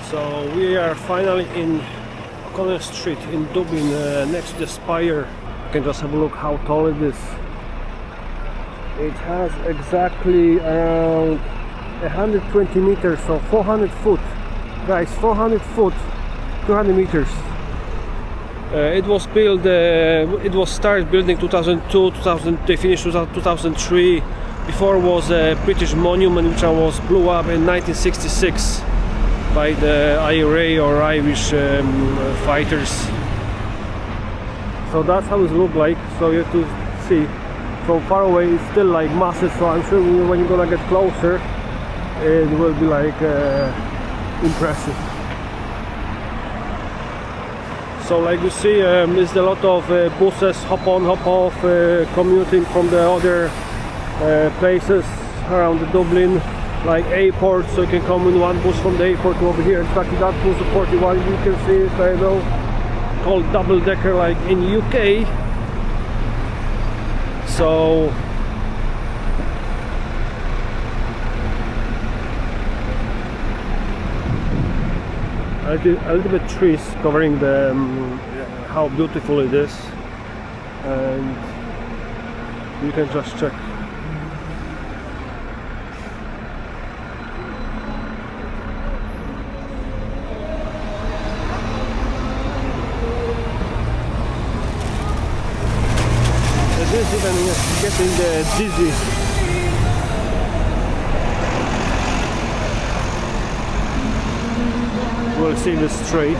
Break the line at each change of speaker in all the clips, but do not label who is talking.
So we are finally in O'Connell Street in Dublin, next to the spire. You can just have a look how tall it is. It has exactly around 120 meters, so 400 foot. Guys, 400 foot, 200 meters. It was built, it was started building 2002, they finished 2003. Before was a British monument which was blew up in 1966 by the IRA or Irish fighters. So that's how it looked like. So you have to see from far away it's still like massive, so I'm sure when you're gonna get closer it will be like impressive. So like you see, there's a lot of buses, hop on, hop off, commuting from the other places around the Dublin, like airport, so you can come in one bus from the airport to over here. Exactly that bus, the 41, you can see it, I know, called double decker like in UK. So a little bit trees covering the how beautiful it is, and you can just check. It is even getting dizzy. We'll see the straight.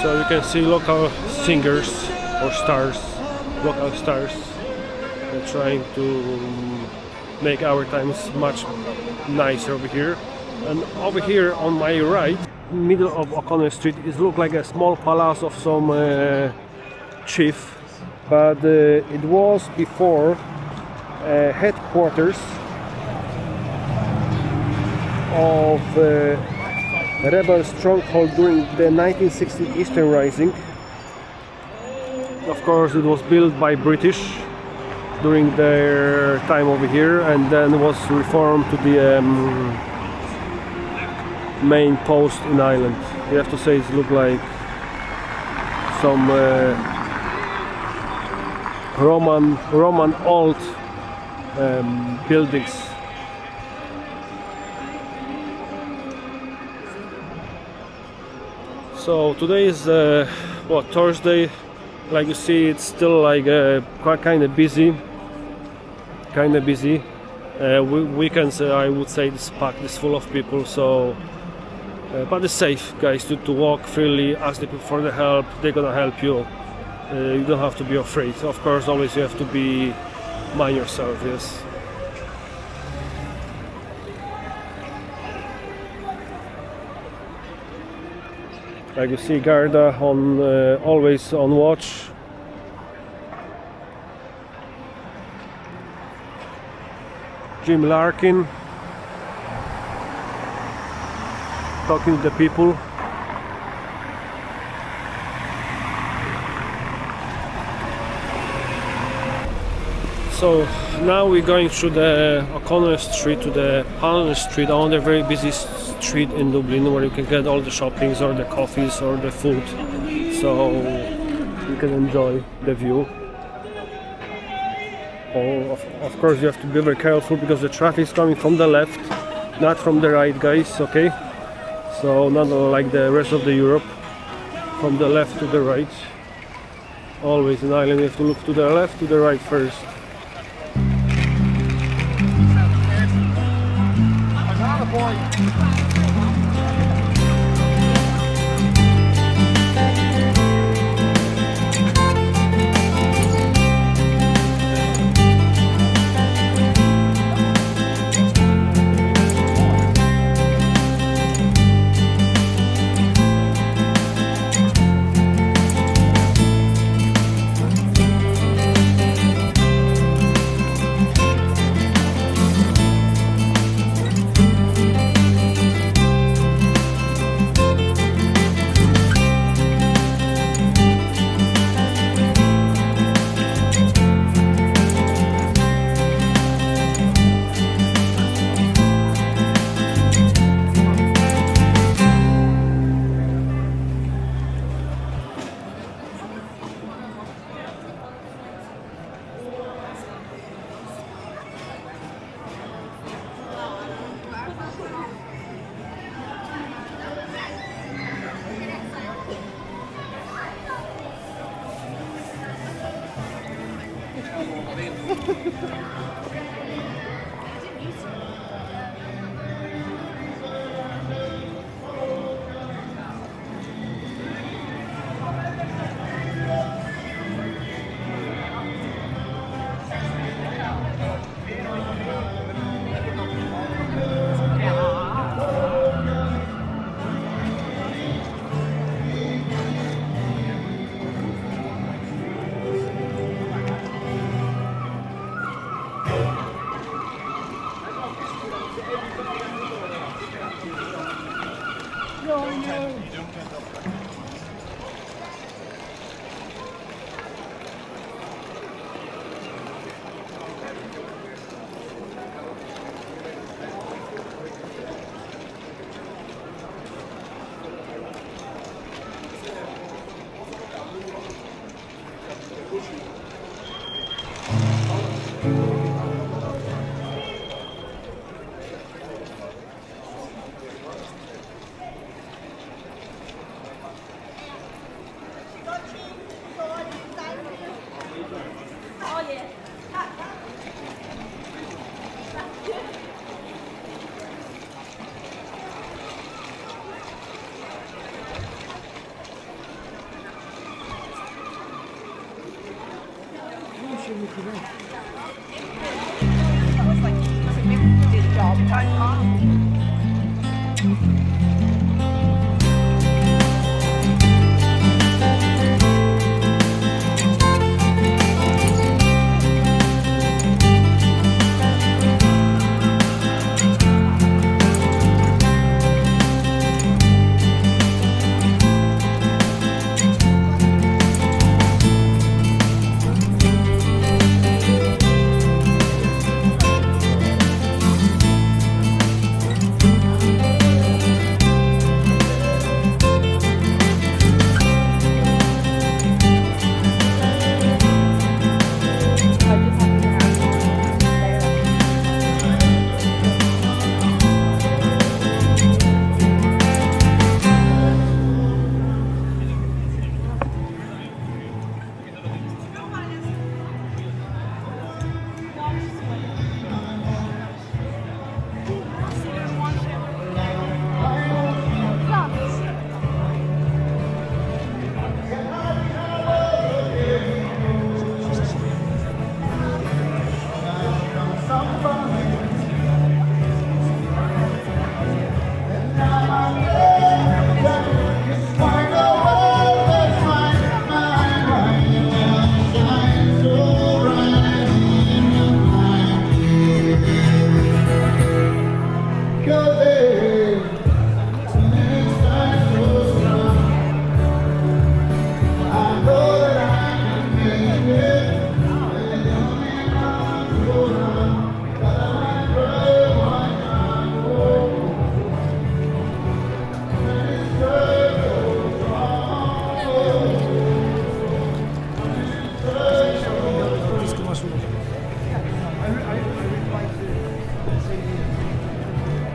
So you can see local singers or stars, local stars. They're trying to make our times much nicer over here. And over here on my right, middle of O'Connell Street, it looks like a small palace of some chief, but it was before headquarters of rebel stronghold during the 1960 Eastern Rising. Of course, it was built by British during their time over here, and then was reformed to the main post in Ireland. You have to say it looked like some Roman old buildings. So today is Thursday. Like you see, it's still like quite kind of busy. Weekends, I would say, this packed is full of people. So, but it's safe, guys, to walk freely. Ask the people for the help. They're gonna help you. You don't have to be afraid. Of course, always you have to be mind yourself. Yes. Like you see, Garda on always on watch. Jim Larkin talking to the people. So now we're going through the O'Connell Street to the Palmer Street, another very busy street in Dublin where you can get all the shoppings or the coffees or the food, so you can enjoy the view. Of course you have to be very careful because the traffic is coming from the left, not from the right, guys, okay? So not like the rest of the Europe, from the left to the right. Always in Ireland you have to look to the left, to the right first.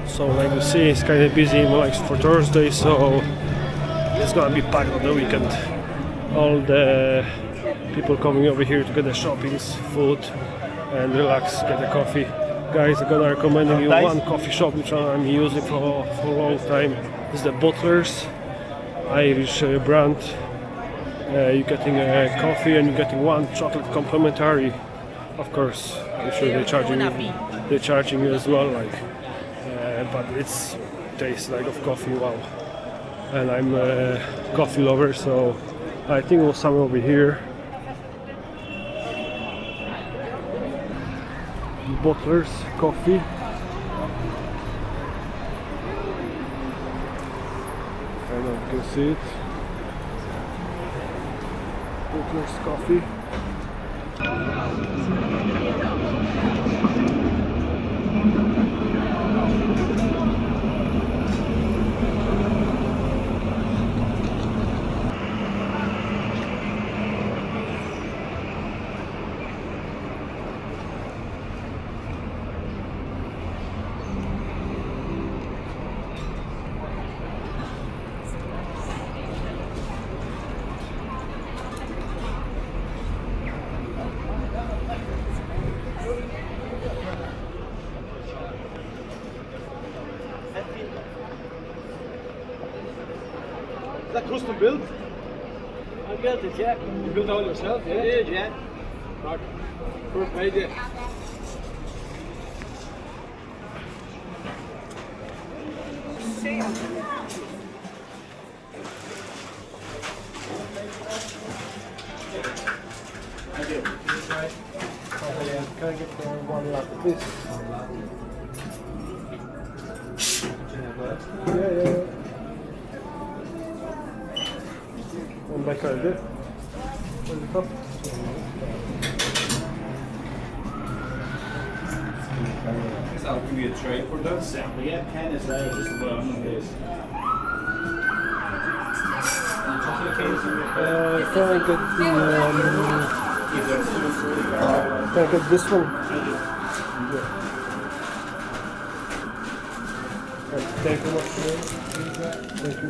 So like you see, it's kind of busy like for Thursday, so it's gonna be packed on the weekend. All the people coming over here to get the shoppings, food and relax, get a coffee. Guys, I'm gonna recommend you one coffee shop which I'm using for a long time. It's the Butler's Irish brand. You're getting a coffee and you're getting one chocolate complimentary. Of course, I'm sure they're charging you as well, like. But it's tastes like of coffee, wow. And I'm a coffee lover, so I think it was somewhere over here. Butler's coffee. I don't know if you can see it. Butler's coffee.
that custom built?
I built it, yeah.
You built it all yourself, yeah?
I did, yeah.
Rock. First made it.
Can I get one lap, please? Yeah. One by card, yeah? On the top.
I'll give you a tray for that sample. Yeah, pen is there, just about on this. Chocolate cakes?
Can I get can I get this one? Yeah. Thank you much. Thank you.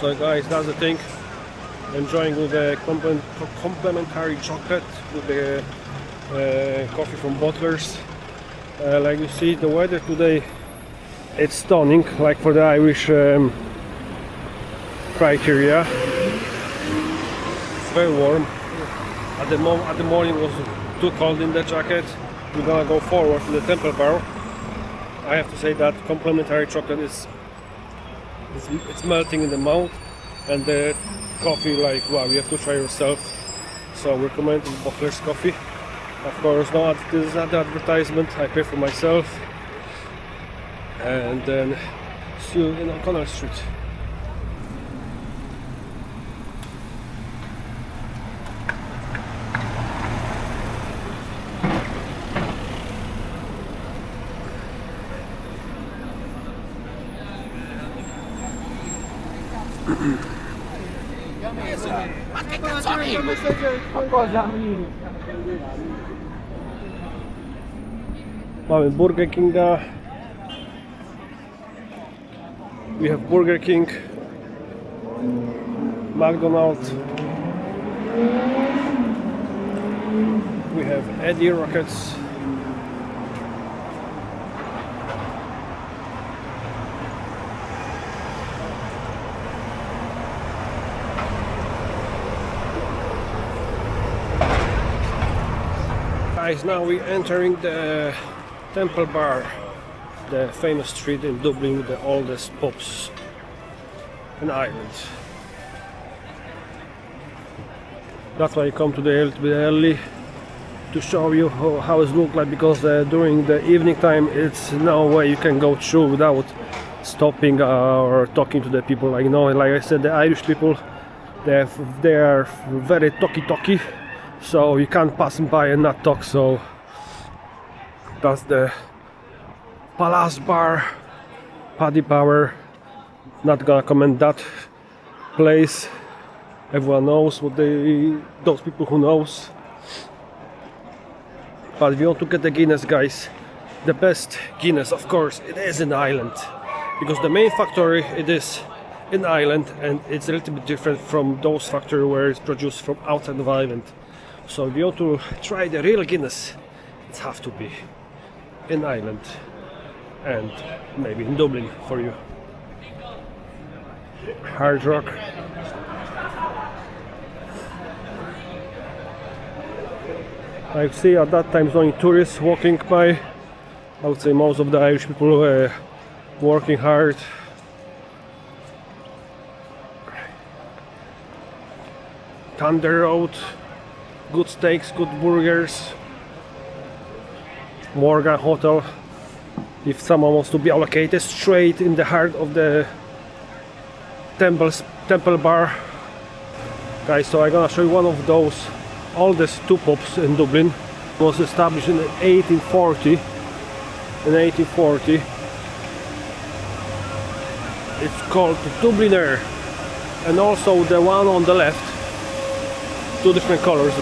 So guys, that's the thing. Enjoying with the complimentary chocolate with the coffee from bottlers. Like you see, the weather today, it's stunning, like for the Irish criteria. It's very warm. At the morning it was too cold in the jacket. We're gonna go forward to the Temple Bar. I have to say that complimentary chocolate is it's melting in the mouth, and the coffee, like, wow, you have to try yourself. So we're recommending Bottlers coffee. Of course, no, this is not the advertisement. I pay for myself. And then see you in O'Connell Street. Mamy Burger Kinga. We have Burger King, McDonald's. We have Eddie Rockets. Guys, now we're entering the Temple Bar, the famous street in Dublin with the oldest pubs in Ireland. That's why I come today a little bit early to show you how it looks like, because during the evening time it's no way you can go through without stopping or talking to the people. Like, you know, like I said, the Irish people, they are very talky, so you can't pass them by and not talk. So that's the Palace Bar, Paddy Power. Not gonna comment that place. Everyone knows what those people who knows. But if you want to get the Guinness, guys, the best Guinness, of course, it is in Ireland, because the main factory it is in Ireland, and it's a little bit different from those factories where it's produced from outside of Ireland. So if you want to try the real Guinness, it has to be in Ireland, and maybe in Dublin for you. Hard Rock. I see at that time only tourists walking by. I would say most of the Irish people were working hard. Thunder Road, good steaks, good burgers. Morgan Hotel, if someone wants to be allocated straight in the heart of the Temple Bar. Guys, so I'm gonna show you one of those oldest two pubs in Dublin. It was established in 1840. It's called Dubliner, and also the one on the left, two different colors.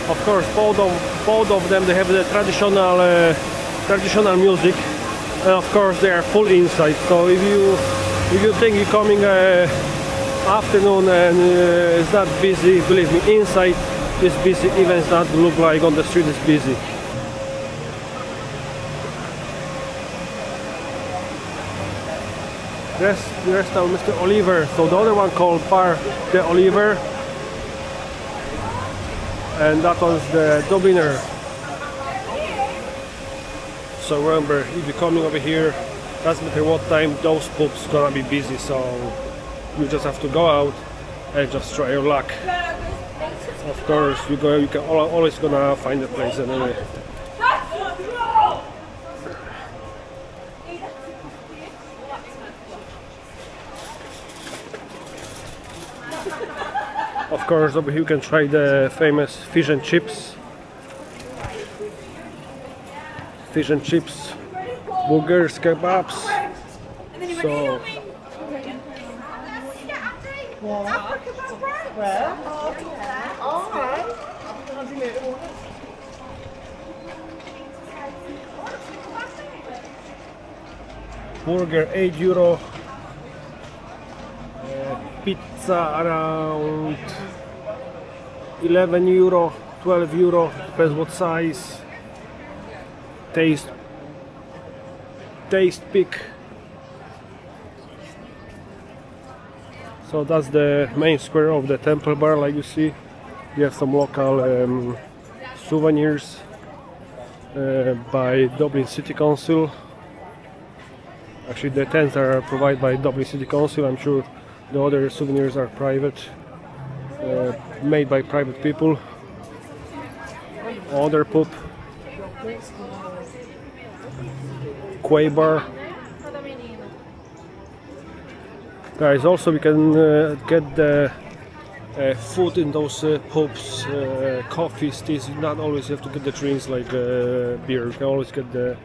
Of course, both of them, they have the traditional music, and of course they are full inside. So if you think you're coming afternoon and it's not busy, believe me, inside is busy. Even it's not look like on the street is busy. The rest of Mr. Oliver. So the other one called Bar de Oliver, and that was the Dubliner. So remember, if you're coming over here, doesn't matter what time, those pubs gonna be busy. So you just have to go out and just try your luck. Of course, you can always gonna find a place anyway. Of course, over here you can try the famous fish and chips. Fish and chips, burgers, kebabs. So burger €8, pizza around €11, €12, depends what size. Taste pick. So that's the main square of the temple bar. Like you see, you have some local souvenirs by Dublin City Council. Actually, the tents are provided by Dublin City Council. I'm sure the other souvenirs are private, made by private people. Other pub, Quay Bar. Guys, also we can get the food in those pubs, coffees, teas. Not always have to get the drinks like beer. You can always get the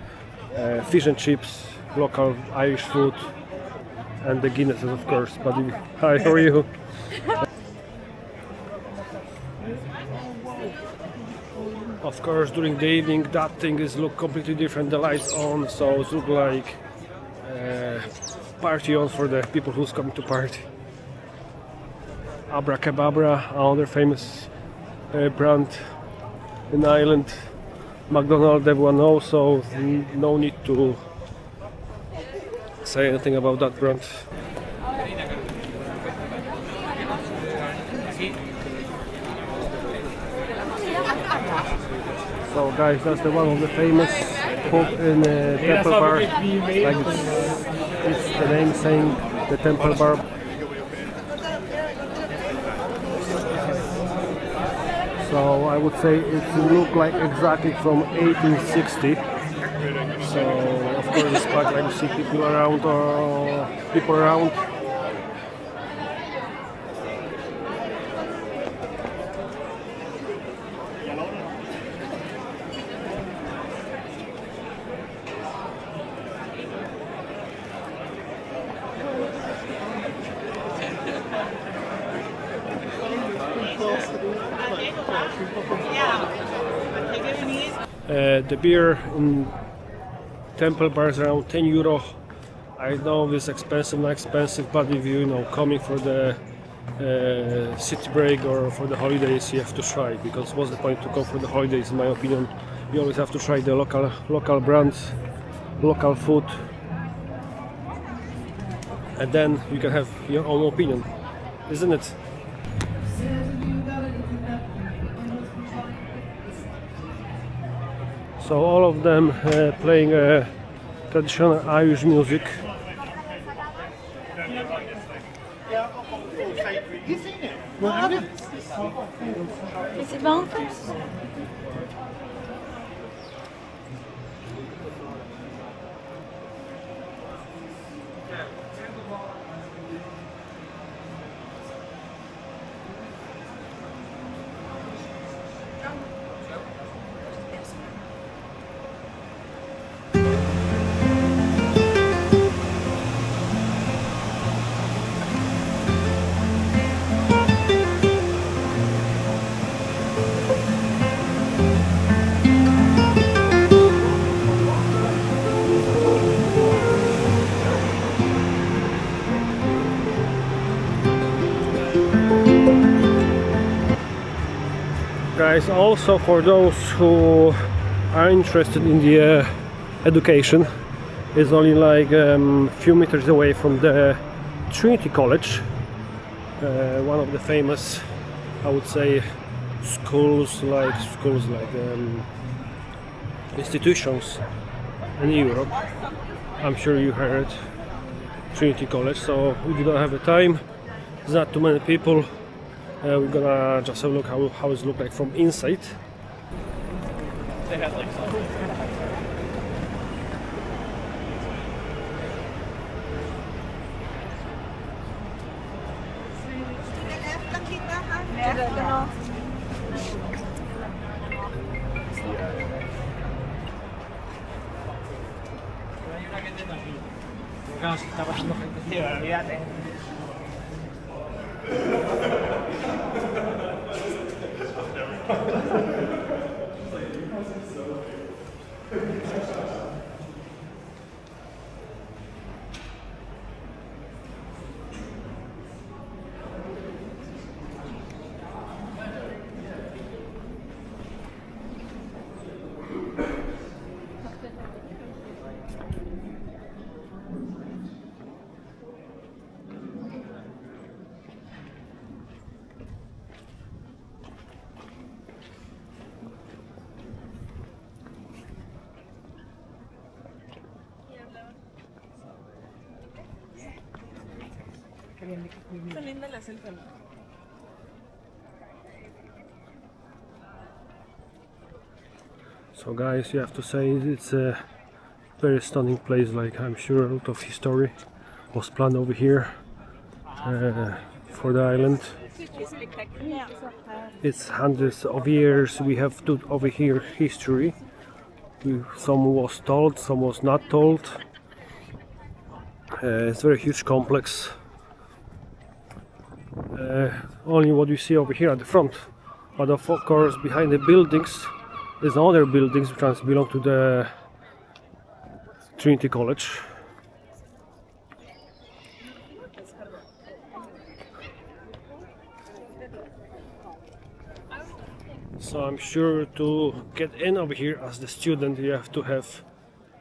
fish and chips, local Irish food, and the Guinnesses, of course. But hi, how are you? Of course, during the evening, that thing is look completely different. The lights on, so it look like party on for the people who's coming to party. Abracababra, another famous brand in Ireland. McDonald's, everyone knows, so no need to say anything about that brand. So guys, that's the one of the famous pub in Temple Bar. Like it's the name saying the Temple Bar. So I would say it look like exactly from 1860. So of course it's packed, like you see people around. The beer in Temple Bar is around €10. I know it's expensive, not expensive, but if you coming for the city break or for the holidays, you have to try, because what's the point to go for the holidays? In my opinion, you always have to try the local brands, local food, and then you can have your own opinion, isn't it? So all of them playing traditional Irish music.
Is it wrong?
guys, also for those who are interested in the education, is only like few meters away from the Trinity College, one of the famous, I would say, institutions in Europe. I'm sure you heard Trinity College. So we don't have the time. There's not too many people. We're gonna just have a look how it looks like from inside.
They had like some.
So guys, you have to say it's a very stunning place. Like, I'm sure a lot of history was planned over here for the island. It's hundreds of years. We have to over here history. Some was told, some was not told. It's a very huge complex. Only what you see over here at the front, but of course behind the buildings is other buildings which belong to the Trinity College. So I'm sure to get in over here as the student you have to have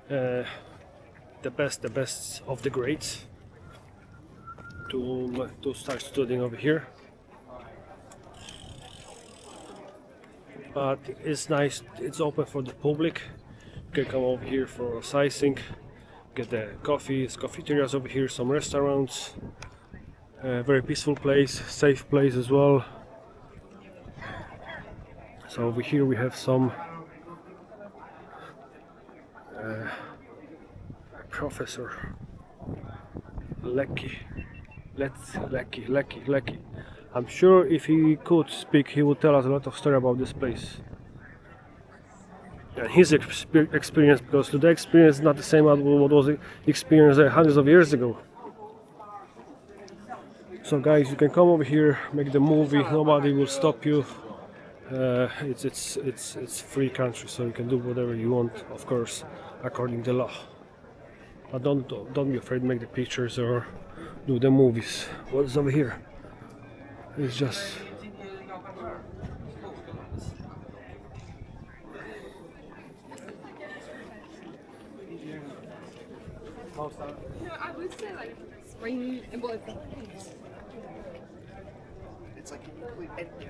the best of the grades to start studying over here. But it's nice, it's open for the public. You can come over here for sightseeing, get the coffees, cafeterias over here, some restaurants. Very peaceful place, safe place as well. So over here we have some Professor Lecky. I'm sure if he could speak, he would tell us a lot of story about this place and his experience, because today experience is not the same as what was experienced hundreds of years ago. So guys, you can come over here, make the movie, nobody will stop you. It's free country, so you can do whatever you want, of course, according to law. But don't be afraid to make the pictures or do the movies. What is over here? It's just
I would say like spring and boy.
It's like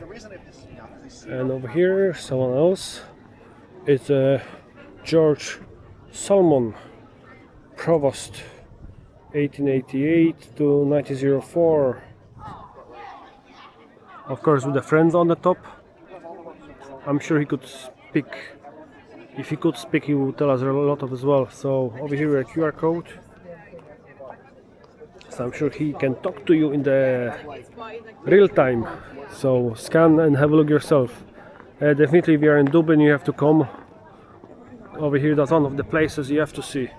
the reason it is.
And over here, someone else. It's George Salmon, Provost, 1888 to 1904. Of course, with the friends on the top. I'm sure he could speak. If he could speak, he would tell us a lot of as well. So over here, a QR code. So I'm sure he can talk to you in the real time. So scan and have a look yourself. Definitely, if you are in Dublin, you have to come over here. That's one of the places you have to see.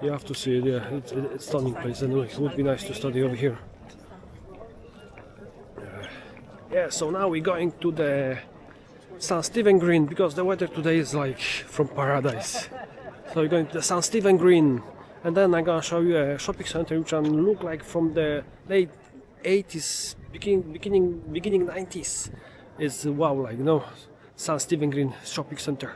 You have to see it. Yeah, it's a stunning place. Anyway, it would be nice to study over here. Yeah, so now we're going to the St. Stephen Green, because the weather today is like from paradise. So we're going to the St. Stephen Green, and then I'm gonna show you a shopping center which look like from the late 80s beginning 90s is wow, like, you know, San Stephen Green shopping center.